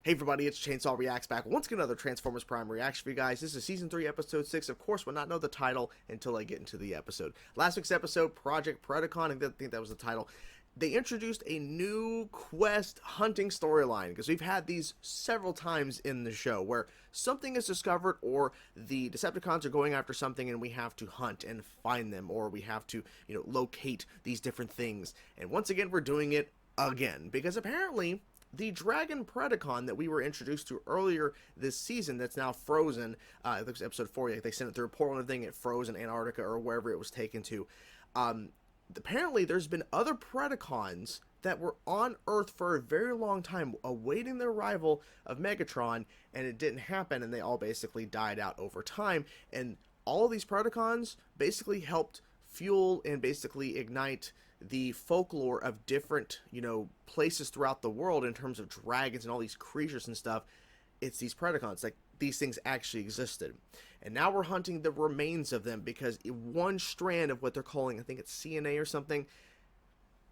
Hey everybody, it's Chainsaw Reacts back once again, another Transformers Prime reaction for you guys. This is Season 3, Episode 6. Of course, we'll not know the title until I get into the episode. Last week's episode, Project Predacon, I think that was the title. They introduced a new quest hunting storyline, because we've had these several times in the show, where something is discovered, or the Decepticons are going after something, and we have to hunt and find them, or we have to, locate these different things. And once again, we're doing it again, because apparently the Dragon Predacon that we were introduced to earlier this season that's now frozen, I think it was episode 4, they sent it through a portal and thing, it froze in Antarctica or wherever it was taken to. Apparently there's been other Predacons that were on Earth for a very long time awaiting the arrival of Megatron, and it didn't happen, and they all basically died out over time. And all of these Predacons basically helped fuel and basically ignite the folklore of different, places throughout the world in terms of dragons and all these creatures and stuff. It's these Predacons, like these things actually existed. And now we're hunting the remains of them, because one strand of what they're calling, I think it's CNA or something,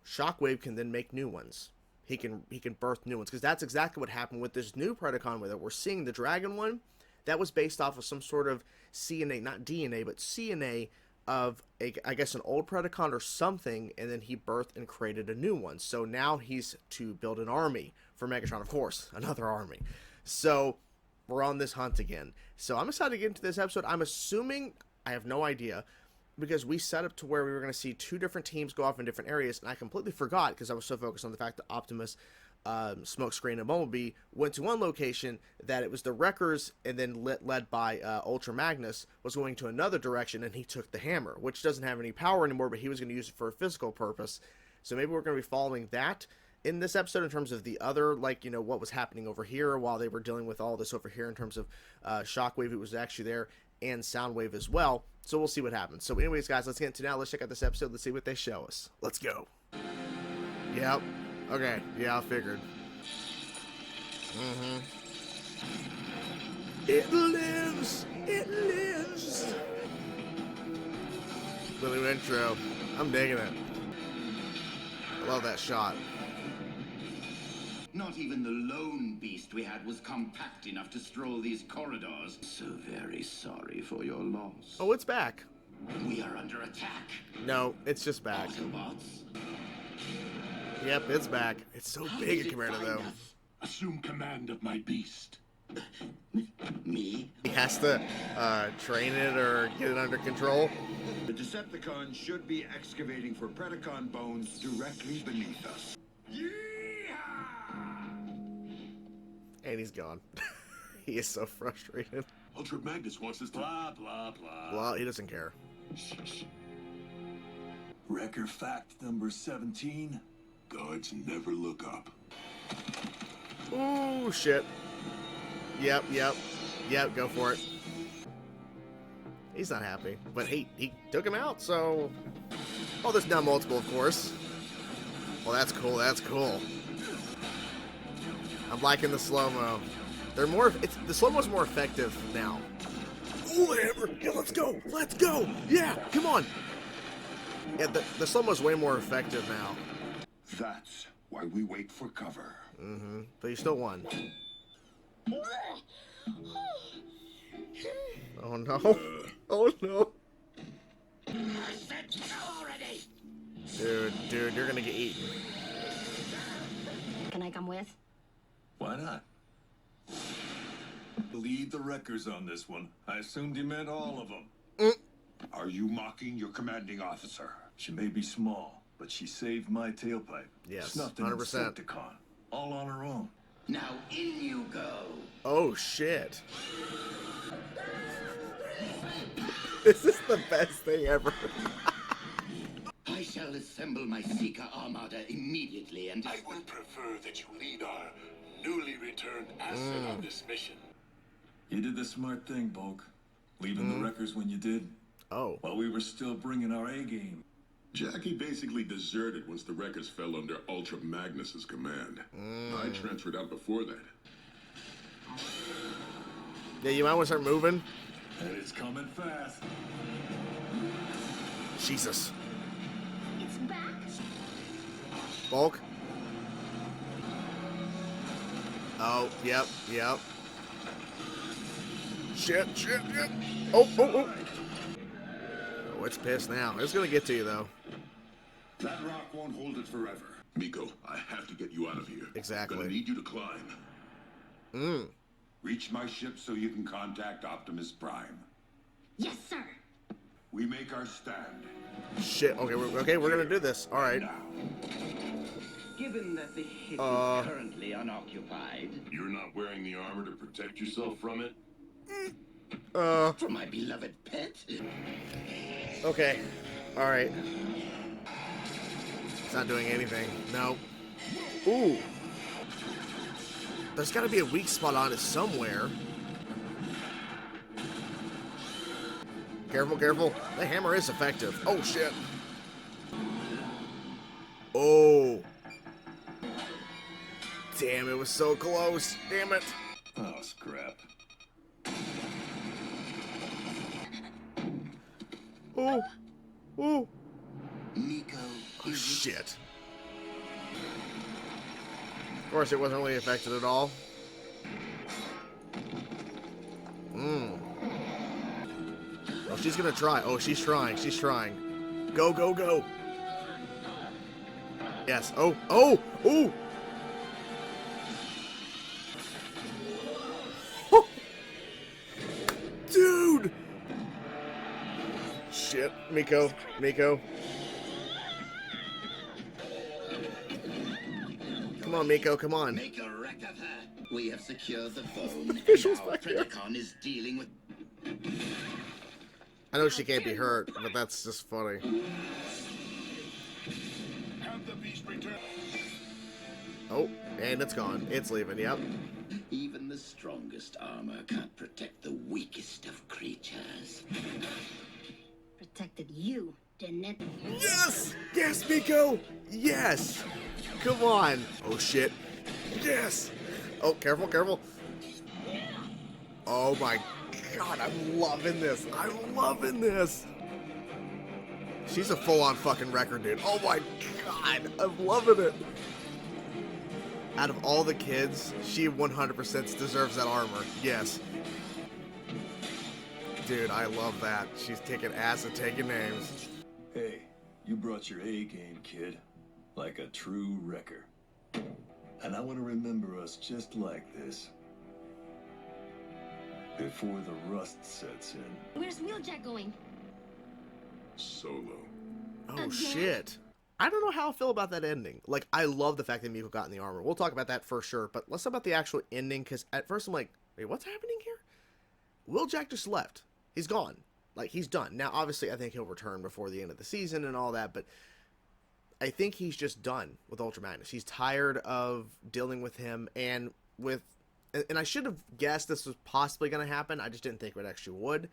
Shockwave can then make new ones. He can birth new ones, because that's exactly what happened with this new Predacon that we're seeing, the dragon one. That was based off of some sort of CNA, not DNA, but CNA of I guess an old Predacon or something, and then he birthed and created a new one. So now he's to build an army for Megatron, of course, another army. So we're on this hunt again. So I'm excited to get into this episode. I'm assuming, I have no idea, because we set up to where we were going to see two different teams go off in different areas, and I completely forgot because I was so focused on the fact that Optimus, Smokescreen, and Bumblebee went to one location, that it was the Wreckers, and then led by Ultra Magnus was going to another direction, and he took the hammer, which doesn't have any power anymore, but he was going to use it for a physical purpose. So maybe we're going to be following that in this episode in terms of the other, what was happening over here while they were dealing with all this over here in terms of Shockwave, who was actually there, and Soundwave as well. So we'll see what happens. So anyways, guys, let's get into now. Let's check out this episode. Let's see what they show us. Let's go. Yep. Okay, yeah, I figured. It lives! It lives! The new intro. I'm digging it. I love that shot. Not even the lone beast we had was compact enough to stroll these corridors. So very sorry for your loss. Oh, it's back. We are under attack. No, it's just back. Autobots? Yep, it's back. It's so big in comparison, though. Assume command of my beast. Me? He has to train it or get it under control. The Decepticons should be excavating for Predacon bones directly beneath us. And he's gone. He is so frustrated. Ultra Magnus wants us to blah, blah, blah. Well, he doesn't care. Wrecker fact number 17. Guards never look up. Ooh, shit. Yep, go for it. He's not happy, but he took him out, so... Oh, there's now multiple, of course. Well, that's cool, that's cool. I'm liking the slow-mo. They're more... the slow-mo's more effective now. Ooh, hammer! Yeah, let's go! Let's go! Yeah, come on! Yeah, the slow-mo's way more effective now. That's why we wait for cover. But you still won. Oh no. Oh no. I said no already. Dude, you're gonna get eaten. Can I come with? Why not? Lead the Wreckers on this one. I assumed you meant all of them. Are you mocking your commanding officer? She may be small, but she saved my tailpipe. Yes, Snuffed an 100%. Insecticon. All on her own. Now in you go. Oh shit. This is the best thing ever. I shall assemble my Seeker Armada immediately and... I would prefer that you lead our newly returned asset on this mission. You did the smart thing, Bulk. Leaving the Wreckers when you did. Oh. While we were still bringing our A game. Jackie basically deserted once the Wreckers fell under Ultra Magnus's command. I transferred out before that. Yeah, you might want to start moving. And it's coming fast. Jesus. It's back. Bulk. Oh, yep, yep. Shit, shit, shit. Oh, oh, oh. Oh, it's pissed now. It's gonna get to you, though. That rock won't hold it forever. Miko, I have to get you out of here. Exactly. I'm gonna need you to climb. Reach my ship so you can contact Optimus Prime. Yes, sir. We make our stand. Shit. Okay, we're gonna do this. All right. Now. Given that the ship is currently unoccupied, You're not wearing the armor to protect yourself from it? for my beloved pet, Okay. All right. It's not doing anything. No. Ooh. There's got to be a weak spot on it somewhere. Careful, careful. The hammer is effective. Oh, shit. Oh. Damn, it was so close. Damn it. Oh, scrap. Oh. Oh. Miko Oh, is shit. Of course, it wasn't really affected at all. Oh, she's gonna try. Oh, she's trying. She's trying. Go, go, go. Yes. Oh, oh, oh. Dude. Shit. Miko. Miko. Come on, Miko. Come on. Make a wreck of her. We have secured the phone, and Officials our back there. Predacon is dealing with. I know she can't be hurt, but that's just funny. Have the beast return. Oh, and it's gone. It's leaving. Yep. Even the strongest armor can't protect the weakest of creatures. Protected you, didn't it? Yes! Yes, Miko! Yes! Come on! Oh, shit. Yes! Oh, careful, careful. Oh, my God. I'm loving this. I'm loving this. She's a full-on fucking wrecker, dude. Oh, my God. I'm loving it. Out of all the kids, she 100% deserves that armor. Yes. Dude, I love that. She's kicking ass and taking names. Hey, you brought your A game, kid. Like a true wrecker. And I want to remember us just like this. Before the rust sets in. Where's Wheeljack going? Solo. Oh, Again? shit. I don't know how I feel about that ending. Like, I love the fact that Miko got in the armor. We'll talk about that for sure, but let's talk about the actual ending, because at first I'm like, wait, what's happening here? Wheeljack just left. He's gone. Like, he's done. Now, obviously, I think he'll return before the end of the season and all that, but I think he's just done with Ultra Magnus. He's tired of dealing with him and with... And I should have guessed this was possibly going to happen. I just didn't think it actually would.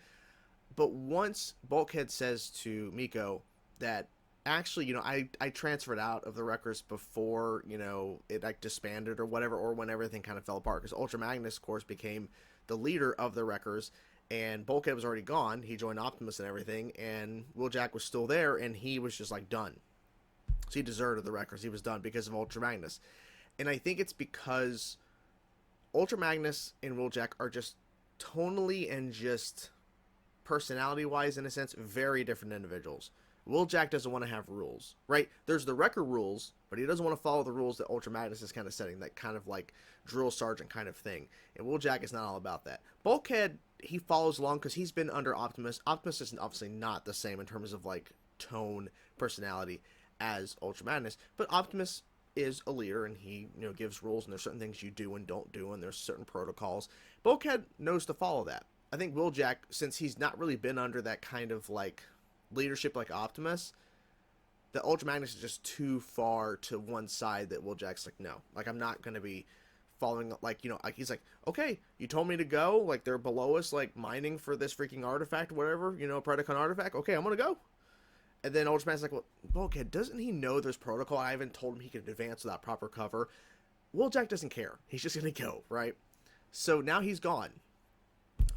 But once Bulkhead says to Miko that, actually, you know, I transferred out of the Wreckers before, you know, it like disbanded or whatever, or when everything kind of fell apart. Because Ultra Magnus, of course, became the leader of the Wreckers, and Bulkhead was already gone. He joined Optimus and everything, and Wheeljack was still there, and he was just like done. So he deserted the Wreckers. He was done because of Ultra Magnus. And I think it's because Ultra Magnus and Wheeljack are just tonally and just personality-wise, in a sense, very different individuals. Wheeljack doesn't want to have rules, right? There's the Wrecker rules, but he doesn't want to follow the rules that Ultra Magnus is kind of setting, that kind of like drill sergeant kind of thing. And Wheeljack is not all about that. Bulkhead, he follows along because he's been under Optimus. Optimus is obviously not the same in terms of like tone, personality as Ultra Magnus, but Optimus is a leader, and he, you know, gives rules, and there's certain things you do and don't do, and there's certain protocols. Bulkhead knows to follow that. I think Wheeljack, since he's not really been under that kind of like leadership like Optimus, the Ultra Magnus is just too far to one side that Wheeljack's like, no, like, I'm not going to be following, like, you know, like, he's like, okay, you told me to go, like, they're below us, like, mining for this freaking artifact, whatever, you know, Predacon artifact, okay, I'm going to go. And then Ultra Magnus is like, well, Bulkhead, doesn't he know there's protocol? I haven't told him he could advance without proper cover. Wheeljack doesn't care. He's just going to go, right? So now he's gone,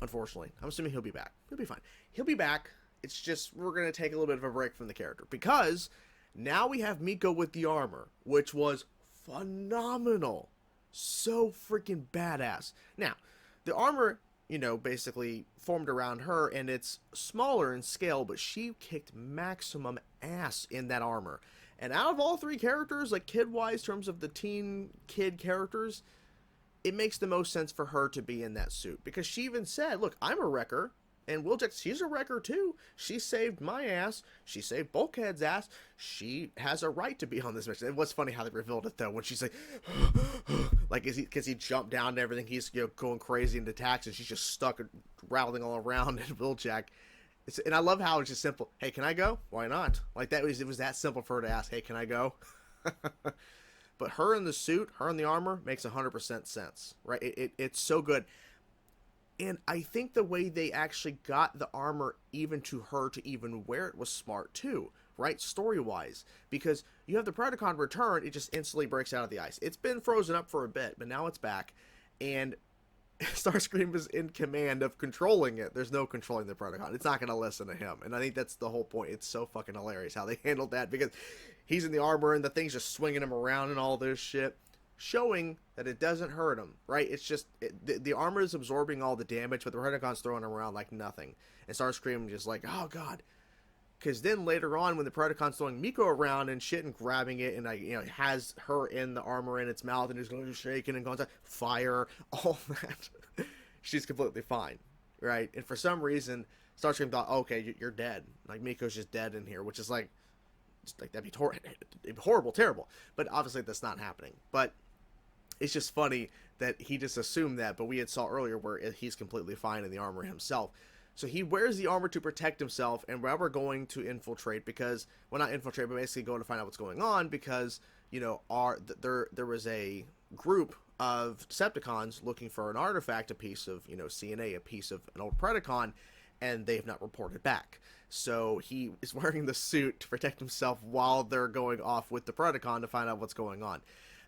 unfortunately. I'm assuming he'll be back. He'll be fine. He'll be back. It's just, we're going to take a little bit of a break from the character, because now we have Miko with the armor, which was phenomenal. So freaking badass. Now, the armor, basically formed around her, and it's smaller in scale, but she kicked maximum ass in that armor. And out of all three characters, like kid-wise, in terms of the teen kid characters, it makes the most sense for her to be in that suit. Because she even said, look, I'm a wrecker, and Wheeljack, she's a wrecker too. She saved my ass. She saved Bulkhead's ass. She has a right to be on this mission. It was funny how they revealed it, though, when she's like, like, because he jumped down and everything, he's going crazy into attacks, and she's just stuck rattling all around, and Wheeljack. And I love how it's just simple. Hey, can I go? Why not? Like, it was that simple for her to ask, hey, can I go? But her in the suit, her in the armor, makes 100% sense, right? It's so good. And I think the way they actually got the armor even to her to even wear it was smart too, right? Story-wise. Because you have the Predacon return, it just instantly breaks out of the ice. It's been frozen up for a bit, but now it's back. And Starscream is in command of controlling it. There's no controlling the Predacon. It's not going to listen to him. And I think that's the whole point. It's so fucking hilarious how they handled that, because he's in the armor and the thing's just swinging him around and all this shit, showing that it doesn't hurt him, right? It's just, the armor is absorbing all the damage, but the Predacon's throwing him around like nothing. And Starscream just like, oh god. Because then later on, when the Predacon's throwing Miko around and shit and grabbing it, and has her in the armor in its mouth and is going to shaking and going to fire, all that, she's completely fine, right? And for some reason, Starscream thought, okay, you're dead. Like, Miko's just dead in here, which is like that'd be horrible, terrible. But obviously that's not happening. But it's just funny that he just assumed that, but we had saw earlier where he's completely fine in the armor himself. So he wears the armor to protect himself, and we're going to infiltrate, because, well, not infiltrate, but basically go to find out what's going on, because, there was a group of Decepticons looking for an artifact, a piece of, CNA, a piece of an old Predacon, and they have not reported back. So he is wearing the suit to protect himself while they're going off with the Predacon to find out what's going on.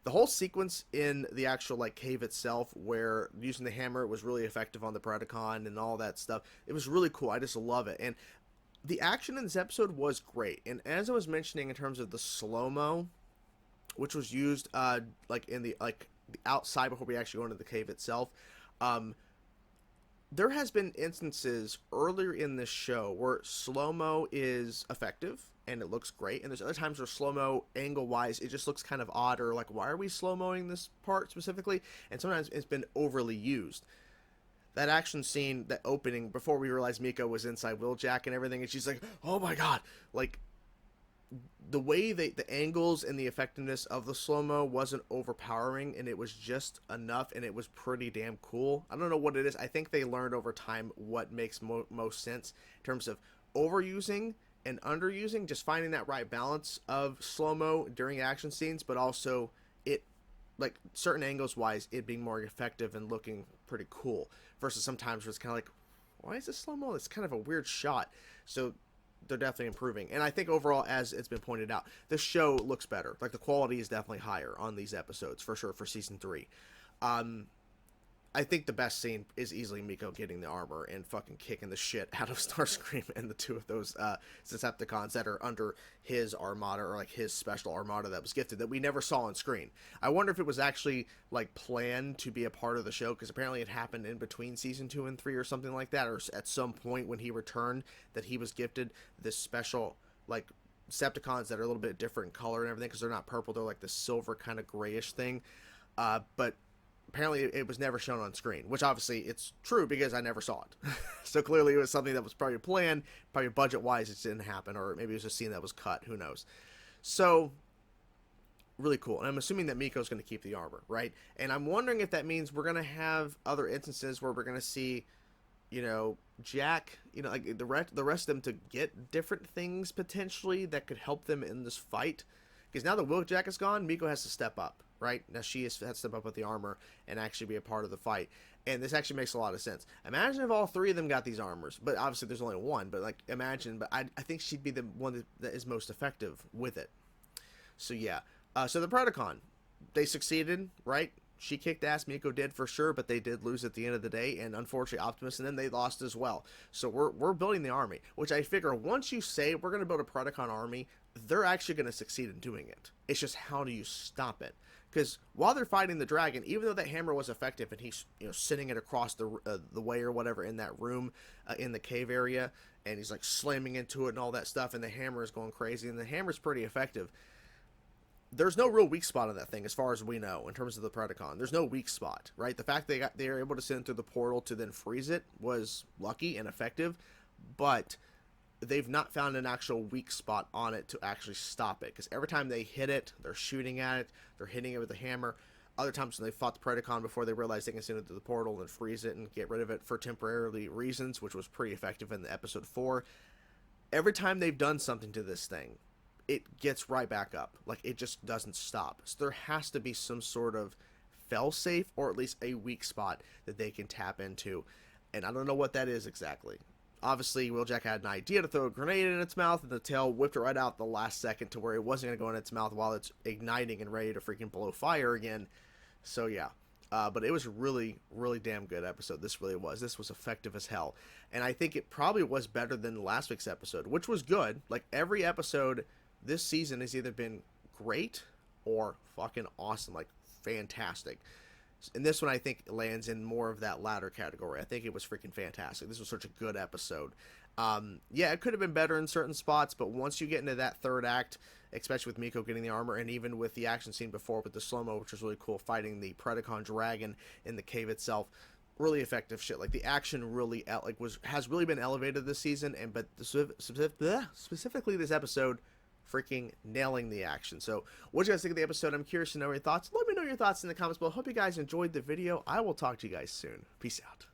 The whole sequence in the actual cave itself, where using the hammer was really effective on the Predacon and all that stuff, it was really cool. I just love it. And the action in this episode was great. And as I was mentioning in terms of the slow-mo, which was used in the outside before we actually go into the cave itself, there has been instances earlier in this show where slow-mo is effective and it looks great, and there's other times where slow-mo, angle-wise, it just looks kind of odd, or like, why are we slow-moing this part specifically? And sometimes it's been overly used. That action scene, that opening, before we realized Miko was inside Wheeljack and everything, and she's like, oh my god, like, the way the angles and the effectiveness of the slow-mo wasn't overpowering, and it was just enough, and it was pretty damn cool. I don't know what it is. I think they learned over time what makes most sense in terms of overusing and underusing, just finding that right balance of slow-mo during action scenes, but also it, like, certain angles wise, it being more effective and looking pretty cool, versus sometimes where it's kind of like, why is this slow-mo? It's kind of a weird shot. So they're definitely improving. And I think overall, as it's been pointed out, the show looks better. Like, the quality is definitely higher on these episodes, for sure, for season 3. I think the best scene is easily Miko getting the armor and fucking kicking the shit out of Starscream and the two of those Decepticons that are under his armada, or like his special armada that was gifted, that we never saw on screen. I wonder if it was actually like planned to be a part of the show, because apparently it happened in between season 2 and 3 or something like that, or at some point when he returned, that he was gifted this special, like, Decepticons that are a little bit different in color and everything, because they're not purple, they're like the silver kind of grayish thing. But apparently it was never shown on screen, which obviously it's true, because I never saw it. So clearly it was something that was probably planned, probably budget-wise it didn't happen, or maybe it was a scene that was cut, who knows. So, really cool. And I'm assuming that Miko's going to keep the armor, right? And I'm wondering if that means we're going to have other instances where we're going to see, Jack, like the rest of them to get different things, potentially, that could help them in this fight. Because now that Wheeljack is gone, Miko has to step up, right? Now she has to step up with the armor and actually be a part of the fight. And this actually makes a lot of sense. Imagine if all three of them got these armors. But obviously there's only one. But like, imagine. But I think she'd be the one that is most effective with it. So yeah. So the Predacon, they succeeded, right? she kicked ass, Miko did for sure, but they did lose at the end of the day, and unfortunately Optimus and them, they lost as well. So we're building the army, which I figure once you say we're going to build a Predacon army, they're actually going to succeed in doing it. It's just how do you stop it? Because while they're fighting the dragon, even though that hammer was effective and he's sending it across the way or whatever in that room in the cave area, and he's like slamming into it and all that stuff, and the hammer is going crazy, and the hammer's pretty effective. There's no real weak spot on that thing as far as we know in terms of the Predacon. There's no weak spot, right? The fact they were able to send it through the portal to then freeze it was lucky and effective, but they've not found an actual weak spot on it to actually stop it, because every time they hit it, they're shooting at it, they're hitting it with a hammer. Other times when they fought the Predacon before, they realized they can send it to the portal and freeze it and get rid of it for temporarily reasons, which was pretty effective in the episode 4. Every time they've done something to this thing, it gets right back up. Like, it just doesn't stop. So there has to be some sort of fail-safe, or at least a weak spot that they can tap into, and I don't know what that is exactly. Obviously, Wheeljack had an idea to throw a grenade in its mouth, and the tail whipped it right out the last second to where it wasn't going to go in its mouth while it's igniting and ready to freaking blow fire again. So yeah, but it was really, really damn good episode. This really was. This was effective as hell, and I think it probably was better than last week's episode, which was good. Like, every episode this season has either been great or fucking awesome, like fantastic. And this one, I think, lands in more of that latter category. I think it was freaking fantastic. This was such a good episode. Yeah, it could have been better in certain spots, but once you get into that third act, especially with Miko getting the armor, and even with the action scene before with the slow-mo, which was really cool, fighting the Predacon dragon in the cave itself, really effective shit. Like, the action really has really been elevated this season, but specifically this episode, freaking nailing the action. So what do you guys think of the episode? I'm curious to know your thoughts. Let me know your thoughts in the comments below. Hope you guys enjoyed the video. I will talk to you guys soon. Peace out.